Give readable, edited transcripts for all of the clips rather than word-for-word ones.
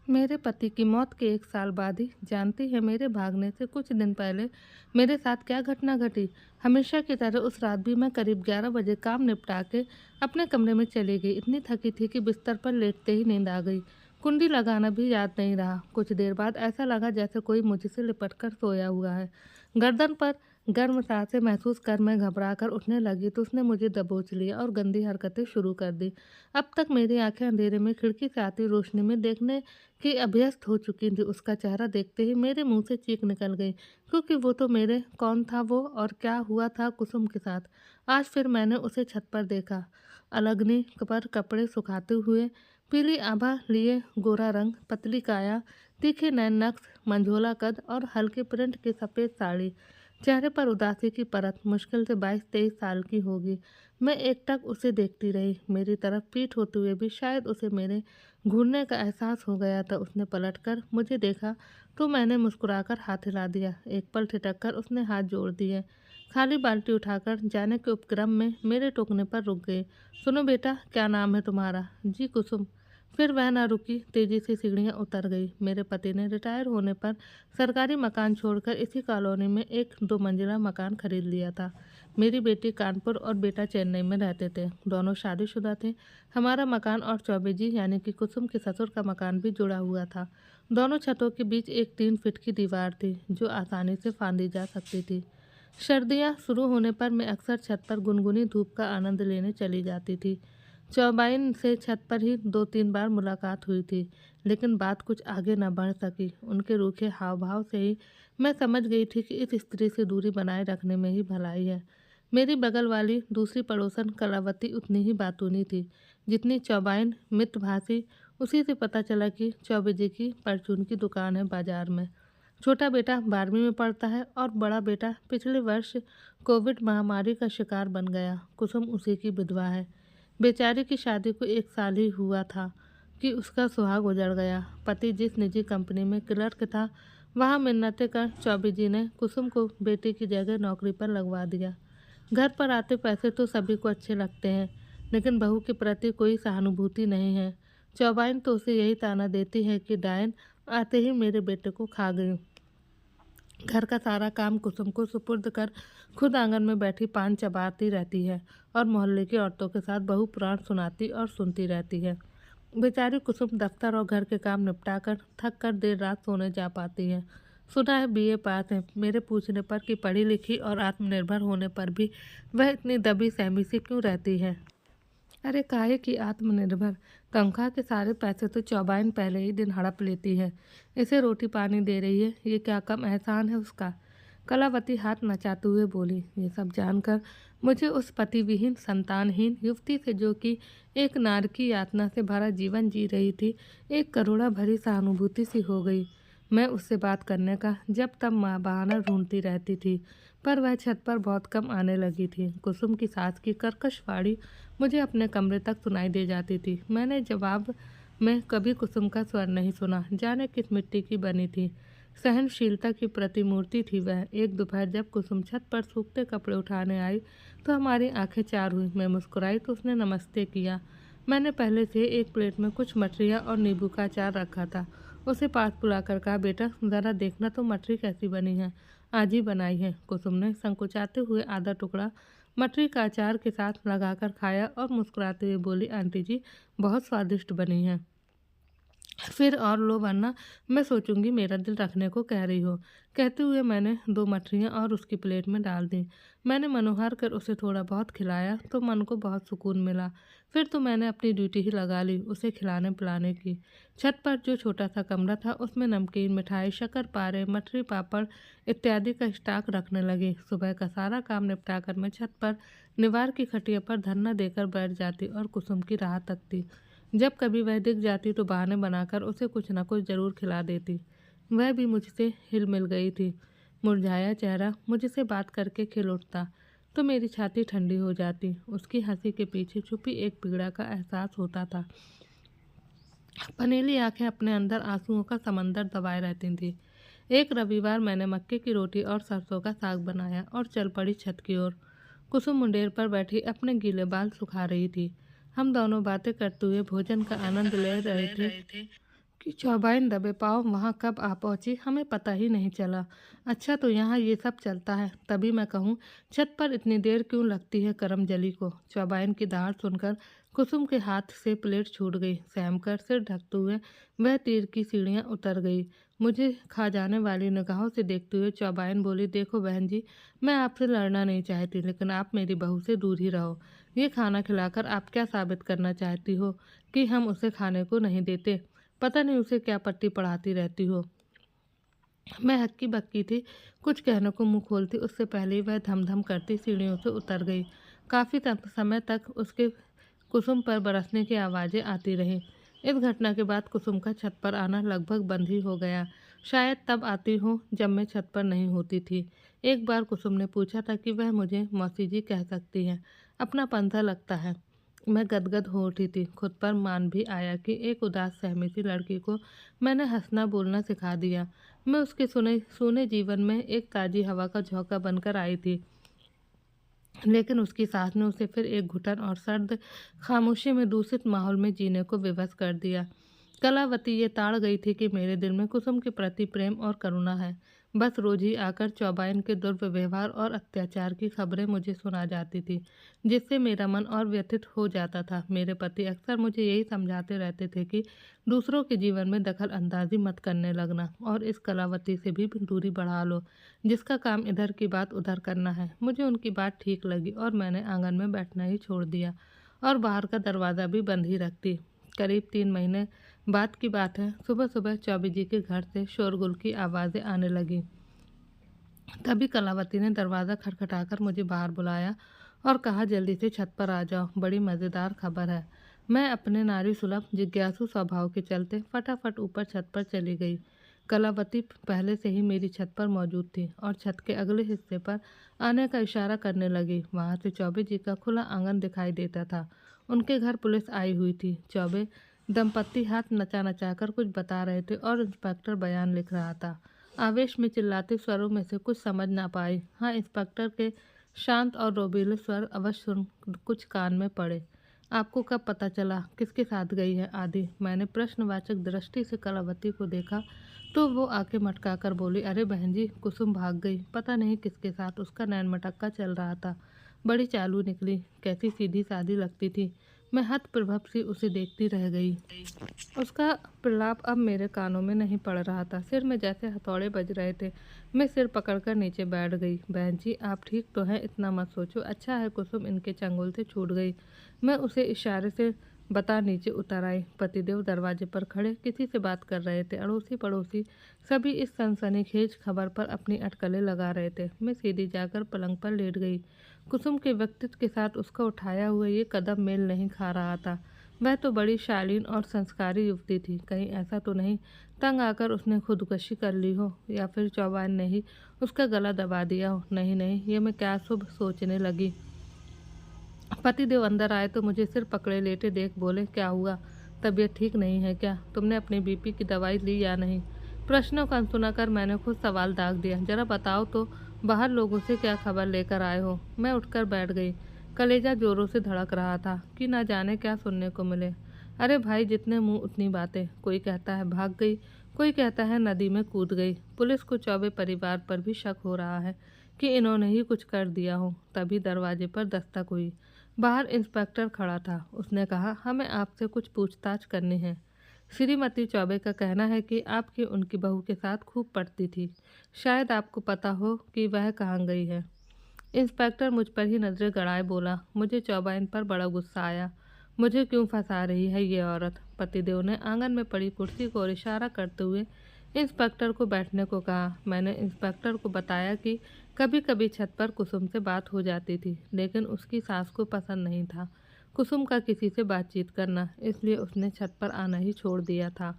मेरे पति की मौत के 1 साल बाद ही जानती है मेरे भागने से कुछ दिन पहले मेरे साथ क्या घटना घटी। हमेशा की तरह उस रात भी मैं करीब 11 बजे काम निपटा के अपने कमरे में चली गई। इतनी थकी थी कि बिस्तर पर लेटते ही नींद आ गई। कुंडी लगाना भी याद नहीं रहा। कुछ देर बाद ऐसा लगा जैसे कोई मुझसे लिपट कर सोया हुआ है। गर्दन पर गर्म सांसें महसूस कर मैं घबरा कर उठने लगी तो उसने मुझे दबोच लिया और गंदी हरकतें शुरू कर दी। अब तक मेरी आंखें अंधेरे में खिड़की से आती रोशनी में देखने कि अभ्यस्त हो चुकी थी। उसका चेहरा देखते ही मेरे मुंह से चीख निकल गई, क्योंकि वो तो मेरे कौन था वो और क्या हुआ था कुसुम के साथ। आज फिर मैंने उसे छत पर देखा, अलगनी पर कपड़े सुखाते हुए, पीली आभा लिए, गोरा रंग, पतली काया, तीखे नैन नक्श, मंझोला कद और हल्के प्रिंट की सफ़ेद साड़ी, चेहरे पर उदासी की परत। मुश्किल से 22-23 साल की होगी। मैं एकटक उसे देखती रही। मेरी तरफ पीठ होते हुए भी शायद उसे मेरे घूरने का एहसास हो गया था। उसने पलटकर मुझे देखा तो मैंने मुस्कुराकर हाथ हिला दिया। एक पल ठिठक कर उसने हाथ जोड़ दिए। खाली बाल्टी उठाकर जाने के उपक्रम में मेरे टोकने पर रुक गई। सुनो बेटा, क्या नाम है तुम्हारा? जी कुसुम। फिर वह ना रुकी, तेजी से सीढ़ियां उतर गई। मेरे पति ने रिटायर होने पर सरकारी मकान छोड़कर इसी कॉलोनी में एक 2 मंजिला मकान खरीद लिया था। मेरी बेटी कानपुर और बेटा चेन्नई में रहते थे। दोनों शादीशुदा थे। हमारा मकान और चौबे जी यानी कि कुसुम के ससुर का मकान भी जुड़ा हुआ था। दोनों छतों के बीच एक 3 फीट की दीवार थी जो आसानी से फांदी जा सकती थी। सर्दियाँ शुरू होने पर मैं अक्सर छत पर गुनगुनी धूप का आनंद लेने चली जाती थी। चौबाइन से छत पर ही 2-3 बार मुलाकात हुई थी, लेकिन बात कुछ आगे न बढ़ सकी। उनके रूखे हाव भाव से ही मैं समझ गई थी कि इस स्त्री से दूरी बनाए रखने में ही भलाई है। मेरी बगल वाली दूसरी पड़ोसन कलावती उतनी ही बातूनी थी जितनी चौबाइन मितभाषी। उसी से पता चला कि चौबे जी की परचून की दुकान है बाजार में। छोटा बेटा 12वीं में पढ़ता है और बड़ा बेटा पिछले वर्ष कोविड महामारी का शिकार बन गया। कुसुम उसी की विधवा है। बेचारी की शादी को 1 साल ही हुआ था कि उसका सुहाग उजड़ गया। पति जिस निजी कंपनी में क्लर्क था, वहाँ मिन्नतें कर चौबे जी ने कुसुम को बेटी की जगह नौकरी पर लगवा दिया। घर पर आते पैसे तो सभी को अच्छे लगते हैं, लेकिन बहू के प्रति कोई सहानुभूति नहीं है। चौबाइन तो उसे यही ताना देती है कि डायन आते ही मेरे बेटे को खा गई। घर का सारा काम कुसुम को सुपुर्द कर खुद आंगन में बैठी पान चबाती रहती है और मोहल्ले की औरतों के साथ बहु पुराण सुनाती और सुनती रहती है। बेचारी कुसुम दफ्तर और घर के काम निपटा कर थक कर देर रात सोने जा पाती है। सुना है बीए पास है। मेरे पूछने पर कि पढ़ी लिखी और आत्मनिर्भर होने पर भी वह इतनी दबी सहमी सी क्यों रहती है। अरे काहे की आत्मनिर्भर, तनख्वाह के सारे पैसे तो चौबाइन पहले ही दिन हड़प लेती है। इसे रोटी पानी दे रही है, ये क्या कम एहसान है उसका? कलावती हाथ नचाते हुए बोली। ये सब जानकर मुझे उस पतिविहीन संतानहीन युवती से, जो कि एक नारकी यातना से भरा जीवन जी रही थी, एक करुणा भरी सहानुभूति सी हो गई। मैं उससे बात करने का जब तब बहाना ढूंढती रहती थी, पर वह छत पर बहुत कम आने लगी थी। कुसुम की सास की कर्कश वाणी मुझे अपने कमरे तक सुनाई दे जाती थी। मैंने जवाब में कभी कुसुम का स्वर नहीं सुना। जाने किस मिट्टी की बनी थी, सहनशीलता की प्रतिमूर्ति थी वह। एक दोपहर जब कुसुम छत पर सूखते कपड़े उठाने आई तो हमारी आंखें चार हुई। मैं मुस्कुराई तो उसने नमस्ते किया। मैंने पहले से एक प्लेट में कुछ मठरियाँ और नींबू का अचार रखा था। उसे पास बुलाकर कहा, बेटा ज़रा देखना तो मठरी कैसी बनी है, आज ही बनाई है। कुसुम ने संकोचाते हुए आधा टुकड़ा मटरी का अचार के साथ लगाकर खाया और मुस्कुराते हुए बोली, आंटी जी बहुत स्वादिष्ट बनी है। फिर और लो, वरना मैं सोचूंगी मेरा दिल रखने को कह रही हो। कहते हुए मैंने 2 मठरियाँ और उसकी प्लेट में डाल दी। मैंने मनोहर कर उसे थोड़ा बहुत खिलाया तो मन को बहुत सुकून मिला। फिर तो मैंने अपनी ड्यूटी ही लगा ली उसे खिलाने पिलाने की। छत पर जो छोटा सा कमरा था उसमें नमकीन, मिठाई, शक्कर पारे, मठरी, पापड़ इत्यादि का स्टॉक रखने लगी। सुबह का सारा काम निपटा कर मैं छत पर निवार की खटिया पर धरना देकर बैठ जाती और कुसुम की राह तकती। जब कभी वह दिख जाती तो बहाने बनाकर उसे कुछ न कुछ जरूर खिला देती। वह भी मुझसे हिल मिल गई थी। मुरझाया चेहरा मुझसे बात करके खिल उठता तो मेरी छाती ठंडी हो जाती। उसकी हंसी के पीछे छुपी एक पीड़ा का एहसास होता था। पनीली आंखें अपने अंदर आंसुओं का समंदर दबाए रहती थी। एक रविवार मैंने मक्के की रोटी और सरसों का साग बनाया और चल पड़ी छत की ओर। कुसुम मुंडेर पर बैठी अपने गीले बाल सुखा रही थी। हम दोनों बातें करते हुए भोजन का आनंद ले रहे थे। कि चौबाइन दबे पाँव वहाँ कब आ पहुँची हमें पता ही नहीं चला। अच्छा तो यहाँ ये सब चलता है, तभी मैं कहूँ छत पर इतनी देर क्यों लगती है करमजली को। चौबाइन की दहाड़ सुनकर कुसुम के हाथ से प्लेट छूट गई। सहमकर सिर ढकते हुए वह तीर की सीढ़ियाँ उतर गई। मुझे खा जाने वाली निगाहों से देखते हुए चौबाइन बोली, देखो बहन जी, मैं आपसे लड़ना नहीं चाहती, लेकिन आप मेरी बहू से दूर ही रहो। ये खाना खिलाकर आप क्या साबित करना चाहती हो कि हम उसे खाने को नहीं देते? पता नहीं उसे क्या पट्टी पढ़ाती रहती हो। मैं हक्की बक्की थी, कुछ कहने को मुंह खोलती उससे पहले ही वह धम धम करती सीढ़ियों से उतर गई। काफ़ी समय तक उसके कुसुम पर बरसने की आवाज़ें आती रहीं। इस घटना के बाद कुसुम का छत पर आना लगभग बंद ही हो गया। शायद तब आती हूँ जब मैं छत पर नहीं होती थी। एक बार कुसुम ने पूछा था कि वह मुझे मौसी जी कह सकती हैं, अपना पंथा लगता है। मैं गदगद हो उठी थी। खुद पर मान भी आया कि एक उदास सहमी सी लड़की को मैंने हंसना बोलना सिखा दिया। मैं उसके सूने जीवन में एक ताज़ी हवा का झोंका बनकर आई थी, लेकिन उसकी सास ने उसे फिर एक घुटन और सर्द खामोशी में दूषित माहौल में जीने को विवश कर दिया। कलावती ये ताड़ गई थी कि मेरे दिल में कुसुम के प्रति प्रेम और करुणा है। बस रोज ही आकर चौबाइन के दुर्व्यवहार और अत्याचार की खबरें मुझे सुना जाती थी, जिससे मेरा मन और व्यथित हो जाता था। मेरे पति अक्सर मुझे यही समझाते रहते थे कि दूसरों के जीवन में दखल अंदाजी मत करने लगना और इस कलावती से भी दूरी बढ़ा लो, जिसका काम इधर की बात उधर करना है। मुझे उनकी बात ठीक लगी और मैंने आंगन में बैठना ही छोड़ दिया और बाहर का दरवाज़ा भी बंद ही रखती। करीब 3 महीने बाद की बात है। सुबह सुबह चौबे जी के घर से शोरगुल की आवाज़ें आने लगी। तभी कलावती ने दरवाज़ा खटखटाकर मुझे बाहर बुलाया और कहा, जल्दी से छत पर आ जाओ, बड़ी मज़ेदार खबर है। मैं अपने नारी सुलभ जिज्ञासु स्वभाव के चलते फटाफट ऊपर छत पर चली गई। कलावती पहले से ही मेरी छत पर मौजूद थी और छत के अगले हिस्से पर आने का इशारा करने लगी। वहाँ से चौबे जी का खुला आंगन दिखाई देता था। उनके घर पुलिस आई हुई थी। चौबे दंपत्ति हाथ नचा नचाकर कुछ बता रहे थे और इंस्पेक्टर बयान लिख रहा था। आवेश में चिल्लाते स्वरों में से कुछ समझ ना पाई। हाँ, इंस्पेक्टर के शांत और रोबीले स्वर अवश्य सुन कुछ कान में पड़े। आपको कब पता चला, किसके साथ गई है आदि? मैंने प्रश्नवाचक दृष्टि से कलावती को देखा तो वो आके मटका कर बोली, अरे बहन जी, कुसुम भाग गई, पता नहीं किसके साथ। उसका नैन मटक्का चल रहा था। बड़ी चालू निकली, कैसी सीधी सादी लगती थी। मैं हत प्रभव सी उसे देखती रह गई। उसका प्रलाप अब मेरे कानों में नहीं पड़ रहा था। सिर में जैसे हथौड़े बज रहे थे। मैं सिर पकड़कर नीचे बैठ गई। बहन जी, आप ठीक तो हैं, इतना मत सोचो। अच्छा है कुसुम इनके चंगुल से छूट गई। मैं उसे इशारे से बता नीचे उतर आई। पतिदेव दरवाजे पर खड़े किसी से बात कर रहे थे। अड़ोसी पड़ोसी सभी इस सनसनीखेज खबर पर अपनी अटकलें लगा रहे थे। मैं सीधी जाकर पलंग पर लेट गई। कुसुम के व्यक्तित्व के साथ उसका उठाया हुआ ये कदम मेल नहीं खा रहा था। वह तो बड़ी शालीन और संस्कारी युवती थी। कहीं ऐसा तो नहीं तंग आकर उसने खुदकुशी कर ली हो या फिर चौबान ने ही उसका गला दबा दिया हो। नहीं नहीं, ये मैं क्या शुभ सोचने लगी। पतिदेव अंदर आए तो मुझे सिर पकड़े लेटे देख बोले, क्या हुआ, तबीयत ठीक नहीं है क्या? तुमने अपनी बीपी की दवाई ली या नहीं? प्रश्नों का अनसुना कर मैंने खुद सवाल दाग दिया। जरा बताओ तो, बाहर लोगों से क्या खबर लेकर आए हो? मैं उठकर बैठ गई। कलेजा जोरों से धड़क रहा था कि ना जाने क्या सुनने को मिले। अरे भाई, जितने मुंह उतनी बातें। कोई कहता है भाग गई, कोई कहता है नदी में कूद गई। पुलिस को चौबे परिवार पर भी शक हो रहा है कि इन्होंने ही कुछ कर दिया हो। तभी दरवाजे पर दस्तक हुई। बाहर इंस्पेक्टर खड़ा था। उसने कहा, हमें आपसे कुछ पूछताछ करनी है। श्रीमती चौबे का कहना है कि आपकी उनकी बहू के साथ खूब पटती थी। शायद आपको पता हो कि वह कहाँ गई है। इंस्पेक्टर मुझ पर ही नजरें गड़ाए बोला। मुझे चौबाइन पर बड़ा गुस्सा आया। मुझे क्यों फंसा रही है ये औरत? पतिदेव ने आंगन में पड़ी कुर्सी को इशारा करते हुए इंस्पेक्टर को बैठने को कहा। मैंने इंस्पेक्टर को बताया कि कभी कभी छत पर कुसुम से बात हो जाती थी, लेकिन उसकी सास को पसंद नहीं था कुसुम का किसी से बातचीत करना, इसलिए उसने छत पर आना ही छोड़ दिया था।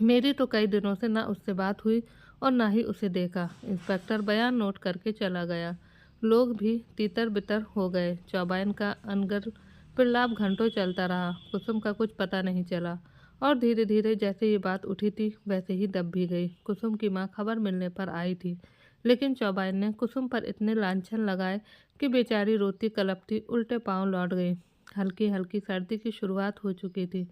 मेरी तो कई दिनों से ना उससे बात हुई और ना ही उसे देखा। इंस्पेक्टर बयान नोट करके चला गया। लोग भी तितर बितर हो गए। चौबाइन का अनगर प्रलाप घंटों चलता रहा। कुसुम का कुछ पता नहीं चला और धीरे धीरे जैसे ये बात उठी थी वैसे ही दब भी गई। कुसुम की माँ खबर मिलने पर आई थी, लेकिन चौबाइन ने कुसुम पर इतने लांछन लगाए कि बेचारी रोती कलपती उल्टे पांव लौट गई। हल्की हल्की सर्दी की शुरुआत हो चुकी थी।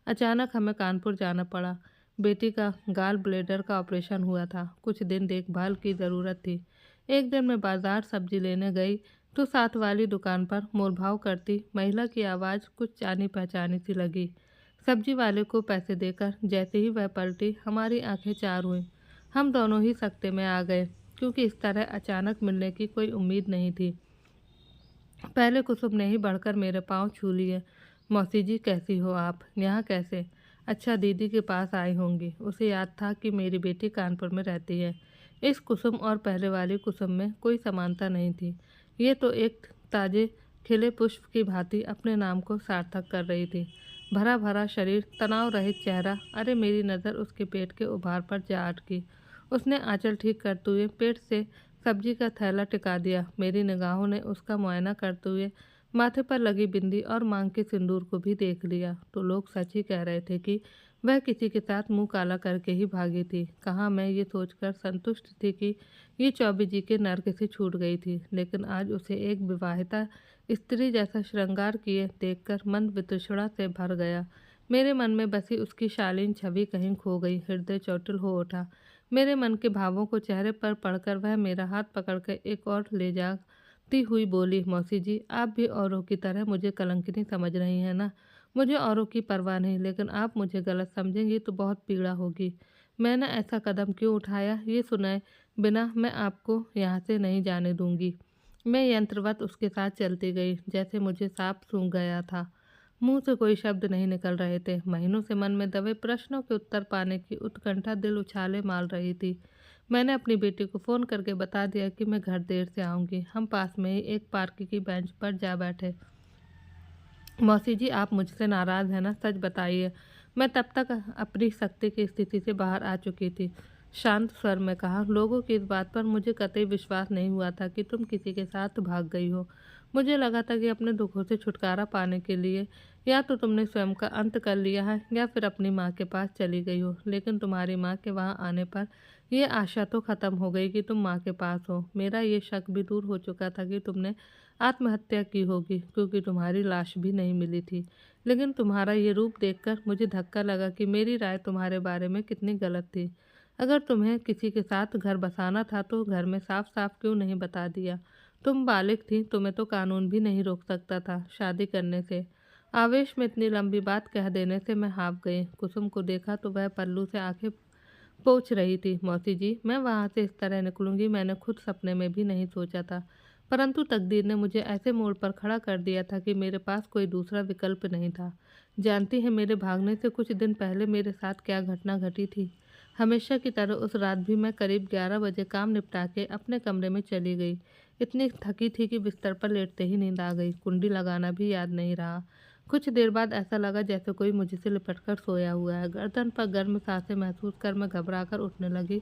अचानक हमें कानपुर जाना पड़ा। बेटी का गाल ब्लेडर का ऑपरेशन हुआ था। कुछ दिन देखभाल की ज़रूरत थी। एक दिन मैं बाजार सब्जी लेने गई तो साथ वाली दुकान पर मोलभाव करती महिला की आवाज़ कुछ जानी पहचानी सी लगी। सब्जी वाले को पैसे देकर जैसे ही वह पलटी, हमारी आंखें चार हुईं। हम दोनों ही सकते में आ गए, क्योंकि इस तरह अचानक मिलने की कोई उम्मीद नहीं थी। पहले कुसुम ने ही बढ़कर मेरे पाँव छू लिए। मौसी जी, कैसी हो आप? यहाँ कैसे? अच्छा, दीदी के पास आई होंगी। उसे याद था कि मेरी बेटी कानपुर में रहती है। इस कुसुम और पहले वाली कुसुम में कोई समानता नहीं थी। ये तो एक ताजे खिले पुष्प की भांति अपने नाम को सार्थक कर रही थी। भरा भरा शरीर, तनाव रहित चेहरा। अरे, मेरी नज़र उसके पेट के उभार पर जा अटकी। उसने आंचल ठीक करते हुए पेट से सब्जी का थैला टिका दिया। मेरी निगाहों ने उसका मुआयना करते हुए माथे पर लगी बिंदी और मांग के सिंदूर को भी देख लिया तो लोग सच ही कह रहे थे कि वह किसी के साथ मुंह काला करके ही भागी थी। कहाँ मैं ये सोचकर संतुष्ट थी कि ये चौबे जी के नर्क से छूट गई थी, लेकिन आज उसे एक विवाहिता स्त्री जैसा श्रृंगार किए देखकर मन वितृष्णा से भर गया। मेरे मन में बसी उसकी शालीन छवि कहीं खो गई। हृदय चौटिल हो उठा। मेरे मन के भावों को चेहरे पर पढ़कर वह मेरा हाथ पकड़कर एक और ले जाती हुई बोली, मौसी जी, आप भी औरों की तरह मुझे कलंकिनी समझ रही हैं ना? मुझे औरों की परवाह नहीं, लेकिन आप मुझे गलत समझेंगी तो बहुत पीड़ा होगी। मैंने ऐसा कदम क्यों उठाया, ये सुनाए बिना मैं आपको यहाँ से नहीं जाने दूंगी। मैं यंत्रवत उसके साथ चलती गई, जैसे मुझे सांप सूंघ गया था। मुंह से कोई शब्द नहीं निकल रहे थे। महीनों से मन में दबे प्रश्नों के उत्तर पाने की उत्कंठा दिल उछाले मार रही थी। मैंने अपनी बेटी को फ़ोन करके बता दिया कि मैं घर देर से आऊँगी। हम पास में ही एक पार्क की बेंच पर जा बैठे। मौसी जी, आप मुझसे नाराज़ हैं ना? सच बताइए। मैं तब तक अपनी शक्ति की स्थिति से बाहर आ चुकी थी। शांत स्वर में कहा, लोगों की इस बात पर मुझे कतई विश्वास नहीं हुआ था कि तुम किसी के साथ भाग गई हो। मुझे लगा था कि अपने दुखों से छुटकारा पाने के लिए या तो तुमने स्वयं का अंत कर लिया है या फिर अपनी माँ के पास चली गई हो। लेकिन तुम्हारी माँ के वहाँ आने पर यह आशा तो ख़त्म हो गई कि तुम माँ के पास हो। मेरा ये शक भी दूर हो चुका था कि तुमने आत्महत्या की होगी, क्योंकि तुम्हारी लाश भी नहीं मिली थी। लेकिन तुम्हारा ये रूप देखकर मुझे धक्का लगा कि मेरी राय तुम्हारे बारे में कितनी गलत थी। अगर तुम्हें किसी के साथ घर बसाना था तो घर में साफ साफ क्यों नहीं बता दिया? तुम बालिग थी, तुम्हें तो कानून भी नहीं रोक सकता था शादी करने से। आवेश में इतनी लंबी बात कह देने से मैं हाँफ गई। कुसुम को देखा तो वह पल्लू से आंखें पोंछ रही थी। मौसी जी, मैं वहाँ से इस तरह निकलूंगी मैंने खुद सपने में भी नहीं सोचा था, परंतु तकदीर ने मुझे ऐसे मोड़ पर खड़ा कर दिया था कि मेरे पास कोई दूसरा विकल्प नहीं था। जानती है मेरे भागने से कुछ दिन पहले मेरे साथ क्या घटना घटी थी? हमेशा की तरह उस रात भी मैं करीब 11 बजे काम निपटा के अपने कमरे में चली गई। इतनी थकी थी कि बिस्तर पर लेटते ही नींद आ गई। कुंडी लगाना भी याद नहीं रहा। कुछ देर बाद ऐसा लगा जैसे कोई मुझसे लिपटकर सोया हुआ है। गर्दन पर गर्म सांसें महसूस कर मैं घबराकर उठने लगी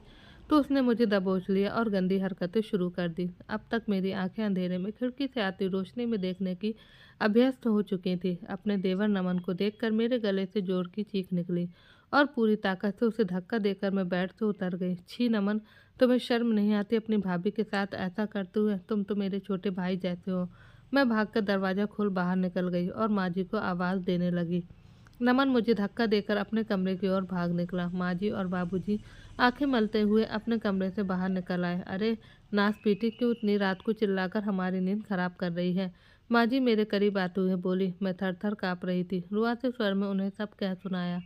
तो उसने मुझे दबोच लिया और गंदी हरकतें शुरू कर दी। अब तक मेरी आंखें अंधेरे में खिड़की से आती रोशनी में देखने की अभ्यस्त हो चुकी थी। अपने देवर नमन को देखकर मेरे गले से जोर की चीख निकली और पूरी ताकत से उसे धक्का देकर मैं बेड से उतर गई। छी नमन, तुम्हें शर्म नहीं आती अपनी भाभी के साथ ऐसा करते हुए? तुम तो मेरे छोटे भाई जैसे हो। मैं भागकर दरवाज़ा खोल बाहर निकल गई और माँ जी को आवाज़ देने लगी। नमन मुझे धक्का देकर अपने कमरे की ओर भाग निकला। माँ जी और बाबूजी आंखें मलते हुए अपने कमरे से बाहर निकल आए। अरे नास पीटी, क्यों इतनी रात को चिल्लाकर हमारी नींद खराब कर रही है? माँ जी मेरे करीब आते हुए बोली। मैं थर थर काँप रही थी। रुआते स्वर में उन्हें सब कह सुनाया।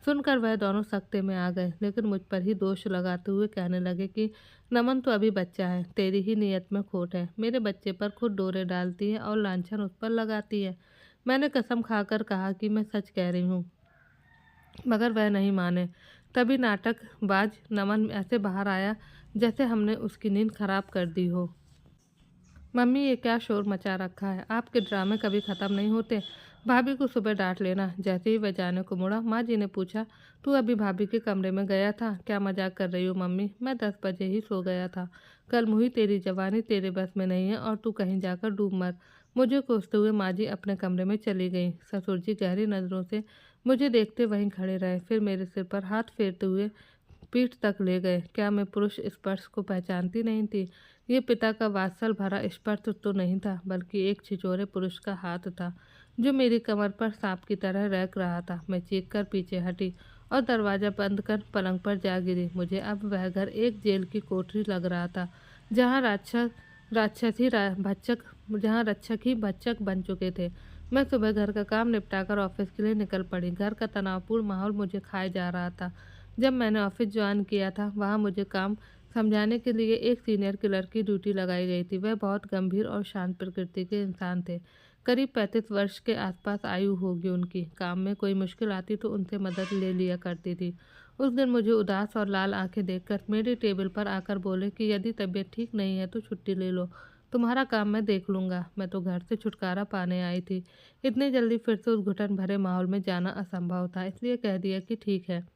सुनकर वह दोनों सख्ते में आ गए, लेकिन मुझ पर ही दोष लगाते हुए कहने लगे कि नमन तो अभी बच्चा है, तेरी ही नीयत में खोट है। मेरे बच्चे पर खुद डोरे डालती है और लांछन उस पर लगाती है। मैंने कसम खाकर कहा कि मैं सच कह रही हूँ, मगर वह नहीं माने। तभी नाटकबाज नमन ऐसे बाहर आया जैसे हमने उसकी नींद खराब कर दी हो। मम्मी, ये क्या शोर मचा रखा है? आपके ड्रामे कभी ख़त्म नहीं होते। भाभी को सुबह डांट लेना। जैसे ही वह जाने को मुड़ा, माँ जी ने पूछा, तू अभी भाभी के कमरे में गया था? क्या मजाक कर रही हो मम्मी? मैं 10 बजे ही सो गया था। कल मुही, तेरी जवानी तेरे बस में नहीं है और तू कहीं जाकर डूब मर। मुझे कोसते हुए माँ जी अपने कमरे में चली गई। ससुर जी गहरी नज़रों से मुझे देखते वहीं खड़े रहे, फिर मेरे सिर पर हाथ फेरते हुए पीठ तक ले गए। क्या मैं पुरुष स्पर्श को पहचानती नहीं थी? ये पिता का वात्सल भरा स्पर्श तो नहीं था, बल्कि एक छिछोरे पुरुष का हाथ था जो मेरी कमर पर सांप की तरह रैक रहा था। मैं चीख कर पीछे हटी और दरवाज़ा बंद कर पलंग पर जा गिरी। मुझे अब वह घर एक जेल की कोठरी लग रहा था, जहाँ राक्षस राक्षस ही रा, भक्षक जहाँ रक्षक ही भक्षक बन चुके थे। मैं सुबह घर का काम निपटाकर ऑफिस के लिए निकल पड़ी। घर का तनावपूर्ण माहौल मुझे खाए जा रहा था। जब मैंने ऑफिस ज्वाइन किया था, वहाँ मुझे काम समझाने के लिए एक सीनियर किलर की ड्यूटी लगाई गई थी। वह बहुत गंभीर और शांत प्रकृति के इंसान थे। करीब 35 वर्ष के आसपास आयु होगी उनकी। काम में कोई मुश्किल आती तो उनसे मदद ले लिया करती थी। उस दिन मुझे उदास और लाल आंखें देखकर मेरी टेबल पर आकर बोले कि यदि तबीयत ठीक नहीं है तो छुट्टी ले लो, तुम्हारा काम मैं देख लूँगा। मैं तो घर से छुटकारा पाने आई थी। इतनी जल्दी फिर से उस घुटन भरे माहौल में जाना असंभव था, इसलिए कह दिया कि ठीक है।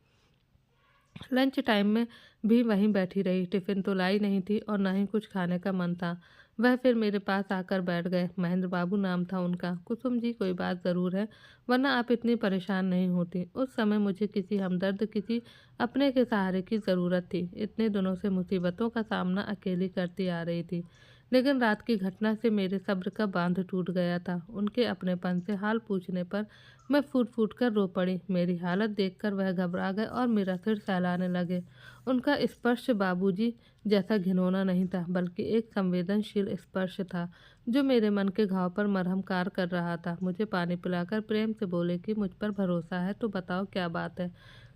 लंच टाइम में भी वहीं बैठी रही। टिफ़िन तो लाई नहीं थी और न ही कुछ खाने का मन था। वह फिर मेरे पास आकर बैठ गए। महेंद्र बाबू नाम था उनका। कुसुम जी, कोई बात ज़रूर है, वरना आप इतनी परेशान नहीं होती। उस समय मुझे किसी हमदर्द, किसी अपने के सहारे की ज़रूरत थी। इतने दिनों से मुसीबतों का सामना अकेली करती आ रही थी, लेकिन रात की घटना से मेरे सब्र का बांध टूट गया था। उनके अपनेपन से हाल पूछने पर मैं फूट फूट कर रो पड़ी। मेरी हालत देखकर वह घबरा गए और मेरा सिर सहलाने लगे। उनका स्पर्श बाबूजी जैसा घिनौना नहीं था, बल्कि एक संवेदनशील स्पर्श था, जो मेरे मन के घाव पर मरहम कार कर रहा था। मुझे पानी पिलाकर प्रेम से बोले कि मुझ पर भरोसा है तो बताओ क्या बात है,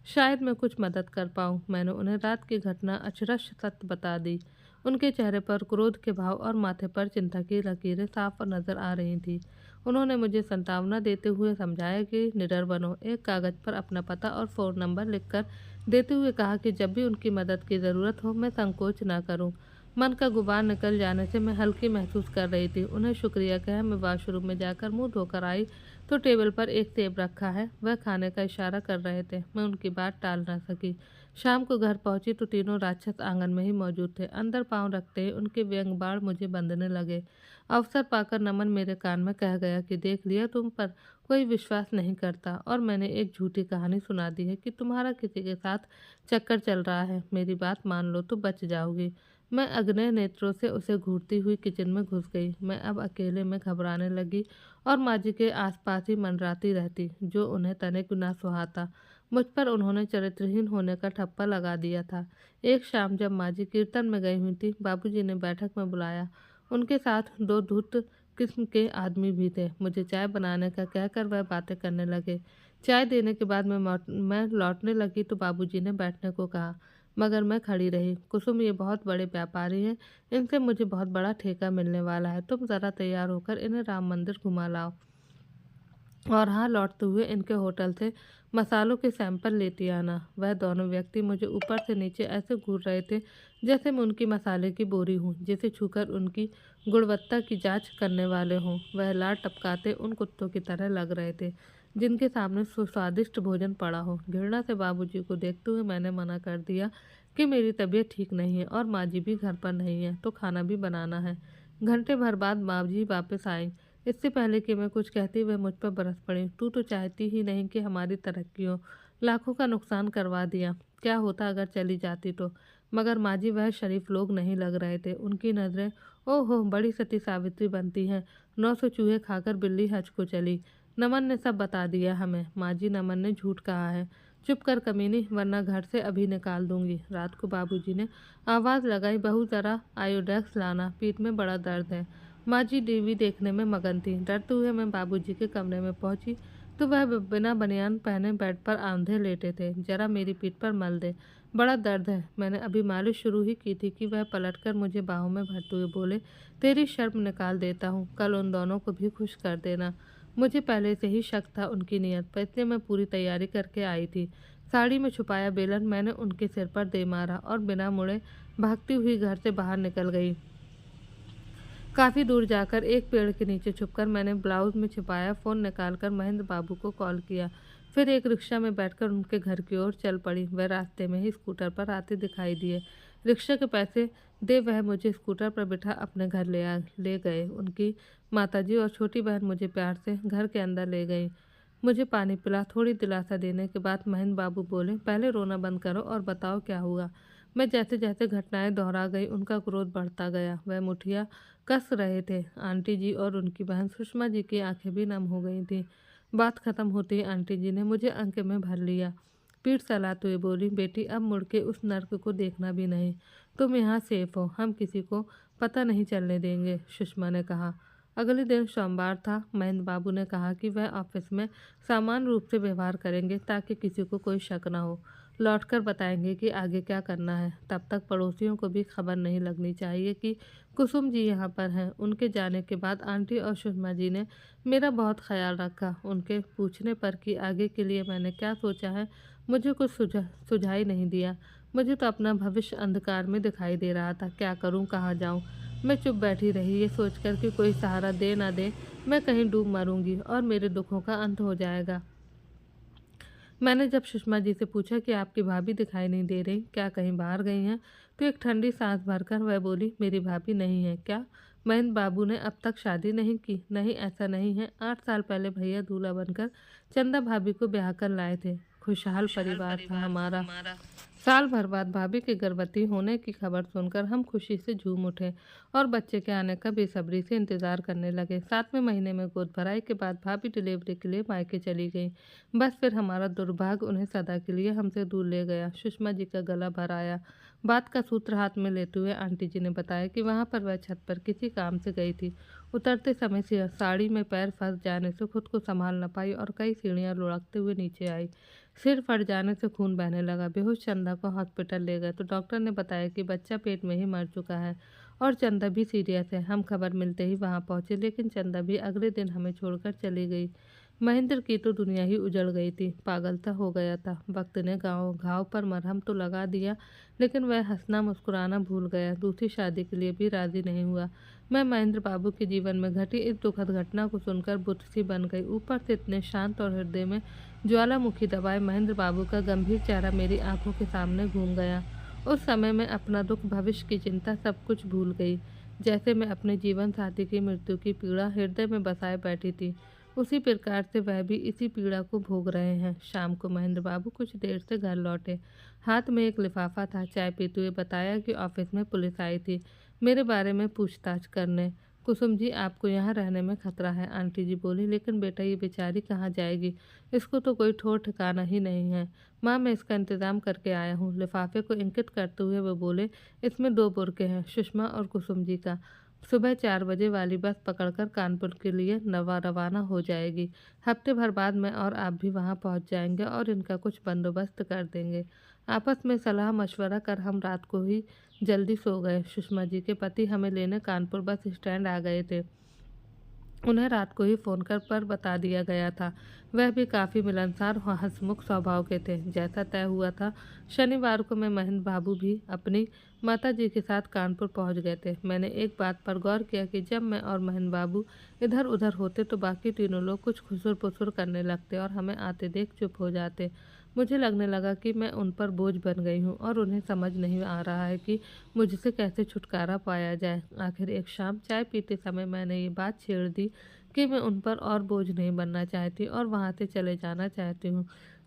शायद मैं कुछ मदद कर पाऊँ। मैंने उन्हें रात की घटना अक्षरश सत्य बता दी। उनके चेहरे पर क्रोध के भाव और माथे पर चिंता की लकीरें साफ नजर आ रही थीं। उन्होंने मुझे सांत्वना देते हुए समझाया कि निडर बनो। एक कागज़ पर अपना पता और फ़ोन नंबर लिखकर देते हुए कहा कि जब भी उनकी मदद की ज़रूरत हो मैं संकोच ना करूं। मन का गुबार निकल जाने से मैं हल्की महसूस कर रही थी। उन्हें शुक्रिया कह मैं वॉशरूम में जाकर मुंह धोकर आई तो टेबल पर एक सेब रखा है। वह खाने का इशारा कर रहे थे। मैं उनकी बात टाल ना सकी। शाम को घर पहुंची तो तीनों राक्षस आंगन में ही मौजूद थे। अंदर पांव रखते ही उनके व्यंग बाण मुझे बंधने लगे। अवसर पाकर नमन मेरे कान में कह गया कि देख लिया, तुम पर कोई विश्वास नहीं करता और मैंने एक झूठी कहानी सुना दी है कि तुम्हारा किसी के साथ चक्कर चल रहा है। मेरी बात मान लो तो बच जाओगी। मैं अग्नि नेत्रों से उसे घूरती हुई किचन में घुस गई। मैं अब अकेले में घबराने लगी और माँ जी के आसपास ही मनराती रहती, जो उन्हें तनिक न सुहाता। मुझ पर उन्होंने चरित्रहीन होने का ठप्पा लगा दिया था। एक शाम जब माँ जी कीर्तन में गई हुई थी, बाबूजी ने बैठक में बुलाया। उनके साथ दो धूर्त किस्म के आदमी भी थे। मुझे चाय बनाने का कहकर वह बातें करने लगे। चाय देने के बाद मैं लौटने लगी तो बाबूजी ने बैठने को कहा, मगर मैं खड़ी रही। कुसुम, ये बहुत बड़े व्यापारी हैं, इनसे मुझे बहुत बड़ा ठेका मिलने वाला है। तुम ज़रा तैयार होकर इन्हें राम मंदिर घुमा लाओ और हाँ, लौटते हुए इनके होटल से मसालों के सैंपल लेती आना। वह दोनों व्यक्ति मुझे ऊपर से नीचे ऐसे घूर रहे थे जैसे मैं उनकी मसाले की बोरी हूँ, जिसे छूकर उनकी गुणवत्ता की जांच करने वाले हों। वह लार टपकाते उन कुत्तों की तरह लग रहे थे जिनके सामने सुस्वादिष्ट भोजन पड़ा हो। घृणा से बाबूजी को देखते हुए मैंने मना कर दिया कि मेरी तबीयत ठीक नहीं है और माँ जी भी घर पर नहीं है, तो खाना भी बनाना है। घंटे भर बाद माँ जी वापस आई। इससे पहले कि मैं कुछ कहती वह मुझ पर बरस पड़ी। तू तो चाहती ही नहीं कि हमारी तरक्की हो, लाखों का नुकसान करवा दिया। क्या होता अगर चली जाती तो? मगर माँ जी वह शरीफ लोग नहीं लग रहे थे। उनकी नज़रें ओहो बड़ी सती सावित्री बनती हैं। 900 चूहे खाकर बिल्ली हज को चली। नमन ने सब बता दिया हमें। माँ जी, नमन ने झूठ कहा है। चुप कर कमीनी, वरना घर से अभी निकाल दूंगी। रात को बाबूजी ने आवाज़ लगाई, बहू ज़रा आयोडेक्स लाना, पीठ में बड़ा दर्द है। माँ जी टीवी देखने में मगन थी। डरते हुए मैं बाबूजी के कमरे में पहुंची तो वह बिना बनियान पहने बेड पर आंधे लेटे थे। जरा मेरी पीठ पर मल दे, बड़ा दर्द है। मैंने अभी मालिश शुरू ही की थी कि वह पलटकर मुझे बाहों में भरते हुए बोले, तेरी शर्म निकाल देता हूँ, कल उन दोनों को भी खुश कर देना। मुझे पहले से ही शक था उनकी नीयत पर, इसलिए मैं पूरी तैयारी करके आई थी। साड़ी में छुपाया बेलन मैंने उनके सिर पर दे मारा और बिना मुड़े भागती हुई घर से बाहर निकल गई। काफ़ी दूर जाकर एक पेड़ के नीचे छुपकर मैंने ब्लाउज में छिपाया फ़ोन निकालकर महेंद्र बाबू को कॉल किया। फिर एक रिक्शा में बैठकर उनके घर की ओर चल पड़ी। वह रास्ते में ही स्कूटर पर आते दिखाई दिए। रिक्शा के पैसे दे वह मुझे स्कूटर पर बिठा अपने घर ले गए। उनकी माताजी और छोटी बहन मुझे प्यार से घर के अंदर ले गई। मुझे पानी पिला थोड़ी दिलासा देने के बाद महेंद्र बाबू बोले, पहले रोना बंद करो और बताओ क्या हुआ। मैं जैसे जैसे घटनाएं दोहरा गई उनका क्रोध बढ़ता गया। वह मुठिया कस रहे थे। आंटी जी और उनकी बहन सुषमा जी की आंखें भी नम हो गई थीं। बात खत्म होते ही आंटी जी ने मुझे अंक में भर लिया। पीठ सहलाते हुए बोली, बेटी अब मुड़ के उस नर्क को देखना भी नहीं। तुम यहाँ सेफ हो, हम किसी को पता नहीं चलने देंगे, सुषमा ने कहा। अगले दिन सोमवार था। महेंद्र बाबू ने कहा कि वह ऑफिस में सामान्य रूप से व्यवहार करेंगे ताकि किसी को कोई शक न हो। लौटकर बताएंगे कि आगे क्या करना है। तब तक पड़ोसियों को भी खबर नहीं लगनी चाहिए कि कुसुम जी यहाँ पर हैं। उनके जाने के बाद आंटी और सुषमा जी ने मेरा बहुत ख्याल रखा। उनके पूछने पर कि आगे के लिए मैंने क्या सोचा है, मुझे कुछ सुझाई नहीं दिया। मुझे तो अपना भविष्य अंधकार में दिखाई दे रहा था। क्या करूं, कहाँ जाऊं? मैं चुप बैठी रही, ये सोचकर कि कोई सहारा दे ना दे मैं कहीं डूब मरूंगी और मेरे दुखों का अंत हो जाएगा। मैंने जब सुषमा जी से पूछा कि आपकी भाभी दिखाई नहीं दे रही, क्या कहीं बाहर गई हैं, तो एक ठंडी सांस भरकर वह बोली, मेरी भाभी नहीं है। क्या? महेंद्र बाबू ने अब तक शादी नहीं की? नहीं, ऐसा नहीं है। 8 साल पहले भैया दूल्हा बनकर चंदा भाभी को ब्याह कर लाए थे। खुशहाल परिवार था हमारा। साल भर बाद भाभी के गर्भवती होने की खबर सुनकर हम खुशी से झूम उठे और बच्चे के आने का बेसब्री से इंतजार करने लगे। 7वें महीने में गोद भराई के बाद भाभी डिलीवरी के लिए मायके चली गई। बस फिर हमारा दुर्भाग्य उन्हें सदा के लिए हमसे दूर ले गया। सुषमा जी का गला भर आया। बात का सूत्र हाथ में लेते हुए आंटी जी ने बताया कि वहां पर वह छत पर किसी काम से गई थी। उतरते समय से साड़ी में पैर फंस जाने से खुद को संभाल न पाई और कई सीढ़ियां लुढ़कते हुए नीचे आई। सिर फट जाने से खून बहने लगा। बेहोश चंदा को हॉस्पिटल ले गए तो डॉक्टर ने बताया कि बच्चा पेट में ही मर चुका है और चंदा भी सीरियस है। हम खबर मिलते ही वहां पहुंचे, लेकिन चंदा भी अगले दिन हमें छोड़कर चली गई। महेंद्र की तो दुनिया ही उजड़ गई थी। पागलता हो गया था। वक्त ने घाव पर मरहम तो लगा दिया, लेकिन वह हंसना मुस्कुराना भूल गया। दूसरी शादी के लिए भी राजी नहीं हुआ। मैं महेंद्र बाबू के जीवन में घटी इस दुखद घटना को सुनकर बुत सी बन गई। ऊपर से इतने शांत और हृदय में ज्वालामुखी दबाए महेंद्र बाबू का गंभीर चेहरा मेरी आंखों के सामने घूम गया। उस समय मैं अपना दुख, भविष्य की चिंता, सब कुछ भूल गई। जैसे मैं अपने जीवन साथी की मृत्यु की पीड़ा हृदय में बसाए बैठी थी, उसी प्रकार से वह भी इसी पीड़ा को भोग रहे हैं। शाम को महेंद्र बाबू कुछ देर से घर लौटे। हाथ में एक लिफाफा था। चाय पीते हुए बताया कि ऑफिस में पुलिस आई थी मेरे बारे में पूछताछ करने। कुसुम जी, आपको यहाँ रहने में खतरा है, आंटी जी बोली। लेकिन बेटा, ये बेचारी कहाँ जाएगी? इसको तो कोई ठौर ठिकाना ही नहीं है। माँ, मैं इसका इंतजाम करके आया हूँ। लिफाफे को इंकित करते हुए वो बोले, इसमें 2 बुर्के हैं, सुषमा और कुसुम जी का। सुबह 4 बजे वाली बस पकड़कर कानपुर के लिए रवाना हो जाएगी। हफ्ते भर बाद मैं और आप भी वहां पहुंच जाएंगे और इनका कुछ बंदोबस्त कर देंगे। आपस में सलाह मशवरा कर हम रात को ही जल्दी सो गए। सुषमा जी के पति हमें लेने कानपुर बस स्टैंड आ गए थे। उन्हें रात को ही फ़ोन कर पर बता दिया गया था। वह भी काफ़ी मिलनसार और हंसमुख स्वभाव के थे। जैसा तय हुआ था, शनिवार को मैं महेंद्र बाबू भी अपनी माताजी के साथ कानपुर पहुंच गए थे। मैंने एक बात पर गौर किया कि जब मैं और महेंद्र बाबू इधर उधर होते तो बाकी तीनों लोग कुछ खुसुर पुसुर करने लगते और हमें आते देख चुप हो जाते। मुझे लगने लगा कि मैं उन पर बोझ बन गई हूँ और उन्हें समझ नहीं आ रहा है कि मुझसे कैसे छुटकारा पाया जाए। आखिर एक शाम चाय पीते समय मैंने ये बात छेड़ दी कि मैं उन पर और बोझ नहीं बनना चाहती और वहाँ से चले जाना चाहती हूँ।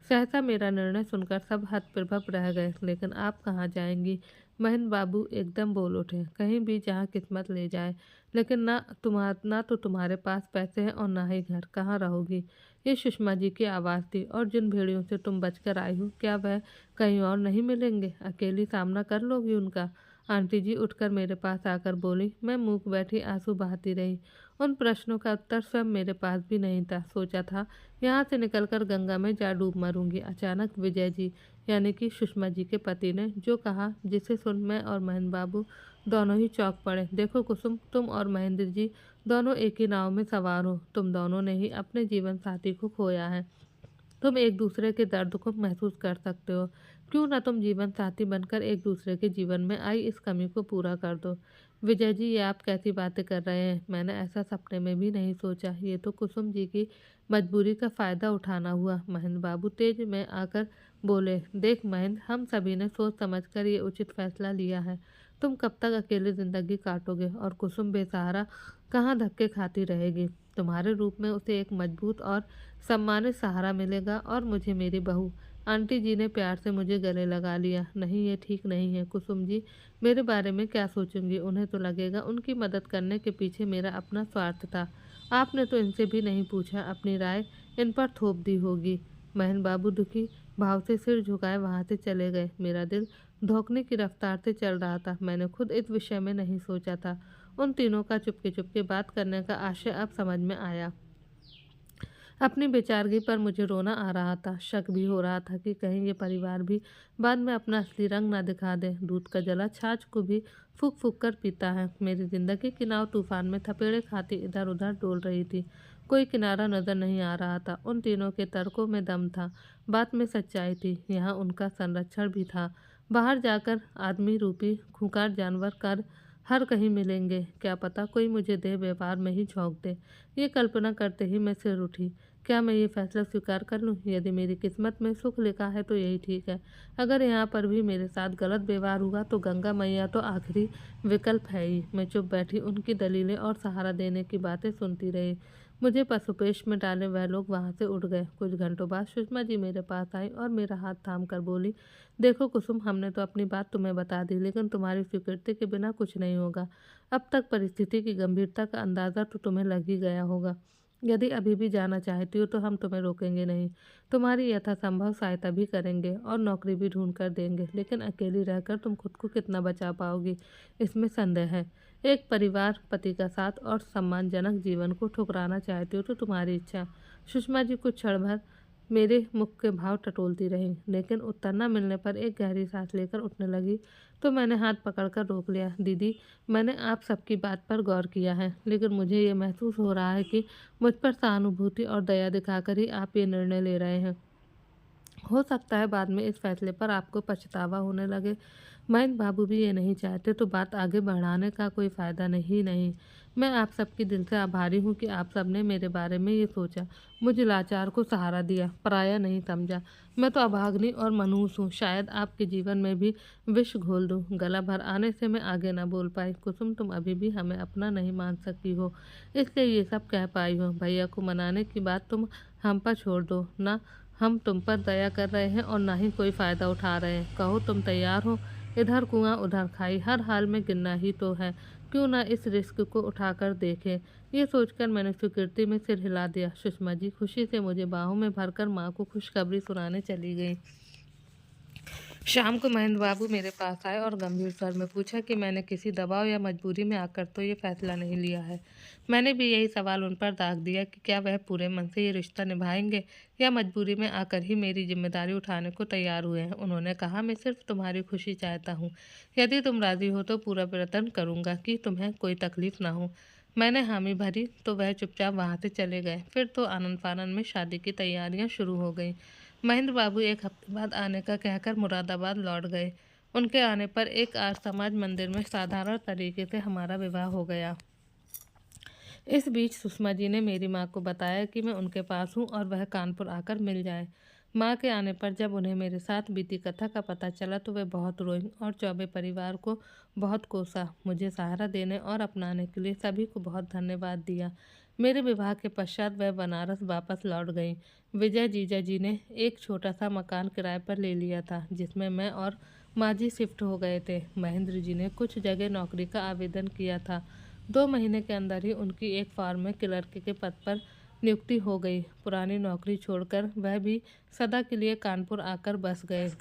सहसा मेरा निर्णय सुनकर सब हतप्रभ रह गए। लेकिन आप कहाँ जाएंगी? महेंद्र बाबू एकदम बोल उठे। कहीं भी जहाँ किस्मत ले जाए, लेकिन ना तो तुम्हारे पास पैसे हैं और ना ही घर। कहाँ रहोगी? ये सुषमा जी की आवाज़ थी। और जिन भेड़ियों से तुम बचकर आई हो, क्या वह कहीं और नहीं मिलेंगे? अकेली सामना कर लोगी उनका? आंटी जी उठकर मेरे पास आकर बोली। मैं मूक बैठी आंसू बहाती रही। उन प्रश्नों का उत्तर स्वयं मेरे पास भी नहीं था। सोचा था यहाँ से निकलकर गंगा में जा डूब मरूंगी। अचानक विजय जी, यानी कि सुषमा जी के पति ने जो कहा, जिसे सुन मैं और महेंद्र बाबू दोनों ही चौंक पड़े। देखो कुसुम, तुम और महेंद्र जी दोनों एक ही नाव में सवार हो। तुम दोनों ने ही अपने जीवन साथी को खोया है। तुम एक दूसरे के दर्द को महसूस कर सकते हो। क्यों ना तुम जीवन साथी बनकर एक दूसरे के जीवन में आई इस कमी को पूरा कर दो। विजय जी, ये आप कैसी बातें कर रहे हैं? मैंने ऐसा सपने में भी नहीं सोचा। ये तो कुसुम जी की मजबूरी का फायदा उठाना हुआ। महेंद्र बाबू तेज में आकर बोले। देख महेंद्र, हम सभी ने सोच समझकर ये उचित फैसला लिया है। तुम कब तक अकेले जिंदगी काटोगे और कुसुम बेसहारा कहाँ धक्के खाती रहेगी? तुम्हारे रूप में उसे एक मजबूत और सम्मानित सहारा मिलेगा और मुझे मेरी बहू आंटी जी ने प्यार से मुझे गले लगा लिया। नहीं, ये ठीक नहीं है कुसुम जी, मेरे बारे में क्या सोचूंगी? उन्हें तो लगेगा उनकी मदद करने के पीछे मेरा अपना स्वार्थ था। आपने तो इनसे भी नहीं पूछा, अपनी राय इन पर थोप दी होगी। महन बाबू दुखी भाव से सिर झुकाए वहां से चले गए। मेरा दिल धोखने की रफ्तार से चल रहा था। मैंने खुद इस विषय में नहीं सोचा था। उन तीनों का चुपके चुपके बात करने का आशय अब समझ में आया। अपनी बेचारगी पर मुझे रोना आ रहा था। शक भी हो रहा था कि कहीं ये परिवार भी बाद में अपना असली रंग ना दिखा दे। दूध का जला छाछ को भी फूक फूक कर पीता है। मेरी जिंदगी की नाव तूफान में थपेड़े खाती इधर उधर डोल रही थी। कोई किनारा नजर नहीं आ रहा था। उन तीनों के तर्कों में दम था, बात में सच्चाई थी, यहाँ उनका संरक्षण भी था। बाहर जाकर आदमी रूपी खूंखार जानवर कर हर कहीं मिलेंगे। क्या पता कोई मुझे देह व्यापार में ही झोंक दे। ये कल्पना करते ही मैं सिर उठी। क्या मैं ये फैसला स्वीकार कर लूं? यदि मेरी किस्मत में सुख लिखा है तो यही ठीक है। अगर यहाँ पर भी मेरे साथ गलत व्यवहार हुआ तो गंगा मैया तो आखिरी विकल्प है ही। मैं चुप बैठी उनकी दलीलें और सहारा देने की बातें सुनती रही। मुझे पशुपेश में डाले वह लोग वहां से उठ गए। कुछ घंटों बाद सुषमा जी मेरे पास आई और मेरा हाथ थाम कर बोली, देखो कुसुम, हमने तो अपनी बात तुम्हें बता दी, लेकिन तुम्हारी स्वीकृति के बिना कुछ नहीं होगा। अब तक परिस्थिति की गंभीरता का अंदाजा तो तुम्हें लग ही गया होगा। यदि अभी भी जाना चाहती हो तो हम तुम्हें रोकेंगे नहीं। तुम्हारी यथासंभव सहायता भी करेंगे और नौकरी भी ढूंढ कर देंगे, लेकिन अकेली रहकर तुम खुद को कितना बचा पाओगी, इसमें संदेह है। एक परिवार, पति का साथ और सम्मानजनक जीवन को ठुकराना चाहती हो तो तुम्हारी इच्छा। सुषमा जी कुछ क्षण भर मेरे मुख के भाव टटोलती रहीं, लेकिन उत्तर न मिलने पर एक गहरी सांस लेकर उठने लगी तो मैंने हाथ पकड़कर रोक लिया। दीदी, मैंने आप सबकी बात पर गौर किया है, लेकिन मुझे ये महसूस हो रहा है कि मुझ पर सहानुभूति और दया दिखाकर ही आप ये निर्णय ले रहे हैं। हो सकता है बाद में इस फैसले पर आपको पछतावा होने लगे। मयंक बाबू भी ये नहीं चाहते तो बात आगे बढ़ाने का कोई फ़ायदा नहीं। मैं आप सबकी दिल से आभारी हूँ कि आप सब ने मेरे बारे में ये सोचा, मुझे लाचार को सहारा दिया, पराया नहीं समझा। मैं तो अभाग्नि और मनहूस हूँ। शायद आपके जीवन में भी विष घोल दूँ। गला भर आने से मैं आगे ना बोल पाई। कुसुम, तुम अभी भी हमें अपना नहीं मान सकती हो, इसलिए ये सब कह पाई हो। भैया को मनाने की बात तुम हम पर छोड़ दो ना। हम तुम पर दया कर रहे हैं और ना ही कोई फ़ायदा उठा रहे हैं। कहो तुम तैयार हो? इधर कुआं उधर खाई, हर हाल में गिरना ही तो है। क्यों ना इस रिस्क को उठाकर देखें? ये सोचकर मैंने स्वीकृति में सिर हिला दिया। सुषमा जी खुशी से मुझे बाहों में भरकर माँ को खुशखबरी सुनाने चली गई। शाम को महेंद्र बाबू मेरे पास आए और गंभीर स्वर में पूछा कि मैंने किसी दबाव या मजबूरी में आकर तो ये फैसला नहीं लिया है। मैंने भी यही सवाल उन पर दाग दिया कि क्या वह पूरे मन से ये रिश्ता निभाएंगे या मजबूरी में आकर ही मेरी जिम्मेदारी उठाने को तैयार हुए हैं। उन्होंने कहा, मैं सिर्फ तुम्हारी खुशी चाहता हूँ। यदि तुम राजी हो तो पूरा प्रयत्न करूँगा कि तुम्हें कोई तकलीफ ना हो। मैंने हामी भरी तो वह चुपचाप वहाँ से चले गए। फिर तो आनन फानन में शादी की तैयारियां शुरू हो गईं। महेंद्र बाबू एक हफ्ते बाद आने का कहकर मुरादाबाद लौट गए। उनके आने पर एक आर्य समाज मंदिर में साधारण तरीके से हमारा विवाह हो गया। इस बीच सुषमा जी ने मेरी माँ को बताया कि मैं उनके पास हूँ और वह कानपुर आकर मिल जाए। माँ के आने पर जब उन्हें मेरे साथ बीती कथा का पता चला तो वे बहुत रोईं और चौबे परिवार को बहुत कोसा। मुझे सहारा देने और अपनाने के लिए सभी को बहुत धन्यवाद दिया। मेरे विवाह के पश्चात वह बनारस वापस लौट गईं। विजय जीजा जी ने एक छोटा सा मकान किराए पर ले लिया था, जिसमें मैं और माँ जी शिफ्ट हो गए थे। महेंद्र जी ने कुछ जगह नौकरी का आवेदन किया था। 2 महीने के अंदर ही उनकी एक फार्म में क्लर्क के पद पर नियुक्ति हो गई। पुरानी नौकरी छोड़कर वह भी सदा के लिए कानपुर आकर बस गए।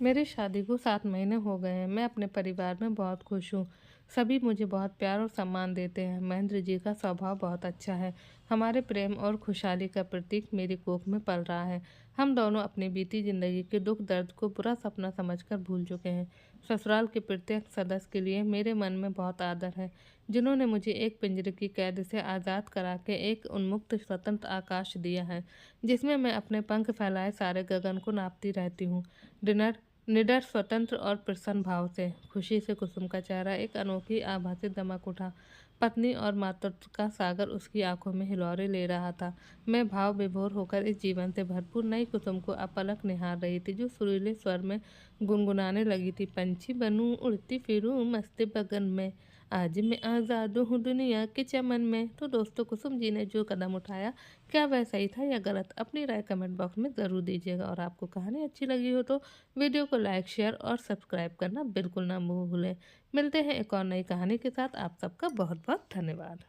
मेरी शादी को 7 महीने हो गए हैं। मैं अपने परिवार में बहुत खुश हूँ। सभी मुझे बहुत प्यार और सम्मान देते हैं। महेंद्र जी का स्वभाव बहुत अच्छा है। हमारे प्रेम और खुशहाली का प्रतीक मेरी कोख में पल रहा है। हम दोनों अपनी बीती जिंदगी के दुख दर्द को बुरा सपना समझकर भूल चुके हैं। ससुराल के प्रत्येक सदस्य के लिए मेरे मन में बहुत आदर है, जिन्होंने मुझे एक पिंजरे की कैद से आज़ाद करा के एक उन्मुक्त स्वतंत्र आकाश दिया है, जिसमें मैं अपने पंख फैलाए सारे गगन को नापती रहती हूँ। डिनर निडर, स्वतंत्र और प्रसन्न भाव से। खुशी से कुसुम का चेहरा एक अनोखी आभा से दमक उठा। पत्नी और मातृत्व का सागर उसकी आंखों में हिलौरे ले रहा था। मैं भाव विभोर होकर इस जीवन से भरपूर नई कुसुम को अपलक निहार रही थी, जो सुरीले स्वर में गुनगुनाने लगी थी। पंछी बनूं, उड़ती फिरूं मस्त बगन में, आज मैं आज़ाद हूँ दुनिया के चमन में। तो दोस्तों, कुसुम जी ने जो कदम उठाया, क्या वह सही था या गलत? अपनी राय कमेंट बॉक्स में ज़रूर दीजिएगा और आपको कहानी अच्छी लगी हो तो वीडियो को लाइक, शेयर और सब्सक्राइब करना बिल्कुल ना भूलें। मिलते हैं एक और नई कहानी के साथ। आप सबका बहुत बहुत धन्यवाद।